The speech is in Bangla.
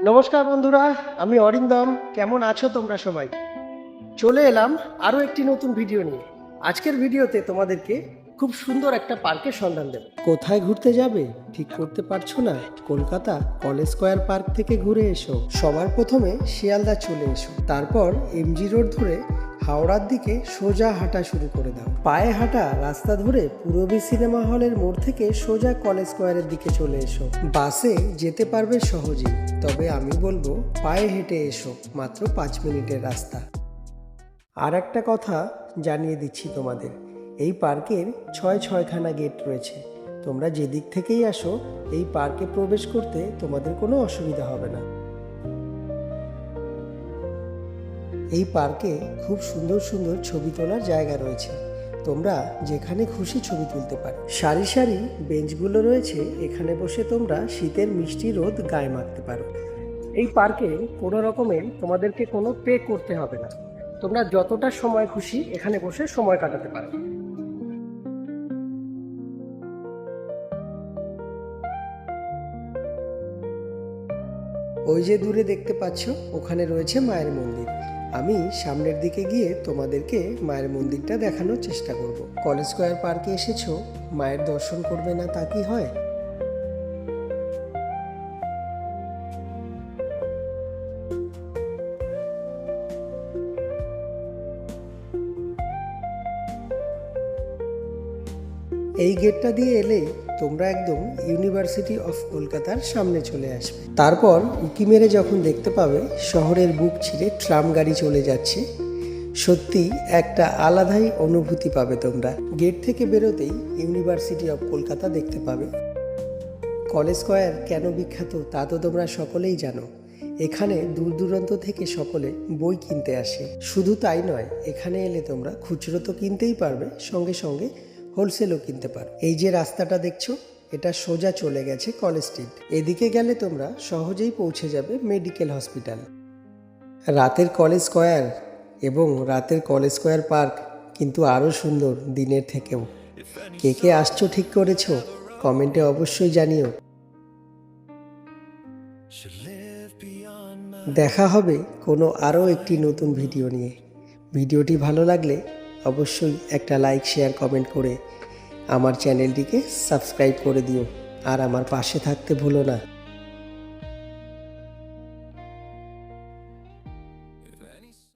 নমস্কার বন্ধুরা, আমি অরিন্দম। কেমন আছো তোমরা সবাই? চলে এলাম আরও একটি নতুন ভিডিও নিয়ে। আজকের ভিডিওতে তোমাদেরকে খুব সুন্দর একটা পার্কের সন্ধান দেব। কোথায় ঘুরতে যাবে ঠিক করতে পারছো না? কলকাতা কলেজ স্কোয়ার পার্ক থেকে ঘুরে এসো। সবার প্রথমে শিয়ালদা চলে এসো, তারপর এমজি রোড ধরে হাওড়ার দিকে সোজা হাঁটা শুরু করে দাও। পায়ে হাঁটা রাস্তা ধরে পূরবী সিনেমা হলের মোড় থেকে সোজা কলেজ স্কোয়ারের দিকে চলে এসো। বাসে যেতে পারবে সহজেই, তবে আমি বলবো পায়ে হেঁটে এসো, মাত্র 5 মিনিটের রাস্তা। আর একটা কথা জানিয়ে দিচ্ছি তোমাদের, এই পার্কের 6খানা গেট রয়েছে। তোমরা যেদিক থেকেই আসো এই পার্কে প্রবেশ করতে তোমাদের কোনো অসুবিধা হবে না। এই পার্কে খুব সুন্দর সুন্দর ছবি তোলার জায়গা রয়েছে, তোমরা যেখানে খুশি ছবি তুলতে পারো। সারি সারি বেঞ্চগুলো রয়েছে, এখানে বসে তোমরা শীতের মিষ্টি রোদ গায়ে মাখতে পারো। এই পার্কে কোনো রকমের তোমাদেরকে কোনো পে করতে হবে না, তোমরা যতটা সময় খুশি এখানে বসে সময় কাটাতে পারো। ওই যে দূরে দেখতে পাচ্ছ, ওখানে রয়েছে মায়ের মন্দির। আমি সামনের দিকে গিয়ে তোমাদেরকে মায়ের মন্দিরটা দেখানোর চেষ্টা করব। কলেজ স্কোয়ার পার্কে এসেছো, মায়ের দর্শন করবে না তা কি হয়? এই গেটটা দিয়ে এলে তোমরা একদম ইউনিভার্সিটি অফ কলকাতার সামনে চলে আসবে। তারপর উঁকি মেরে যখন দেখতে পাবে শহরের বুক ছিঁড়ে ট্রাম গাড়ি চলে যাচ্ছে, সত্যি একটা আলাদাই অনুভূতি পাবে তোমরা। গেট থেকে বেরোতেই ইউনিভার্সিটি অফ কলকাতা দেখতে পাবে। কলেজ স্কোয়ার কেন বিখ্যাত তা তো তোমরা সকলেই জানো। এখানে দূর দূরান্ত থেকে সকলে বই কিনতে আসে। শুধু তাই নয়, এখানে এলে তোমরা খুচরো তো কিনতেই পারবে, সঙ্গে সঙ্গে হোলসেলও কিনতে পারো। এই যে রাস্তাটা দেখছো, এটা সোজা চলে গেছে কলেজ স্ট্রিট। এদিকে গেলে তোমরা সহজেই পৌঁছে যাবে মেডিকেল হসপিটাল। রাতের কলেজ স্কোয়ার এবং রাতের কলেজ স্কোয়ার পার্ক কিন্তু আরও সুন্দর দিনের থেকেও। কে কে আসছো ঠিক করেছো? কমেন্টে অবশ্যই জানিও। দেখা হবে কোনো আরও একটি নতুন ভিডিও নিয়ে। ভিডিওটি ভালো লাগলে অবশ্যই একটা লাইক, শেয়ার, কমেন্ট করে আমার চ্যানেলটিকে সাবস্ক্রাইব করে দিও, আর আমার পাশে থাকতে ভুলো না।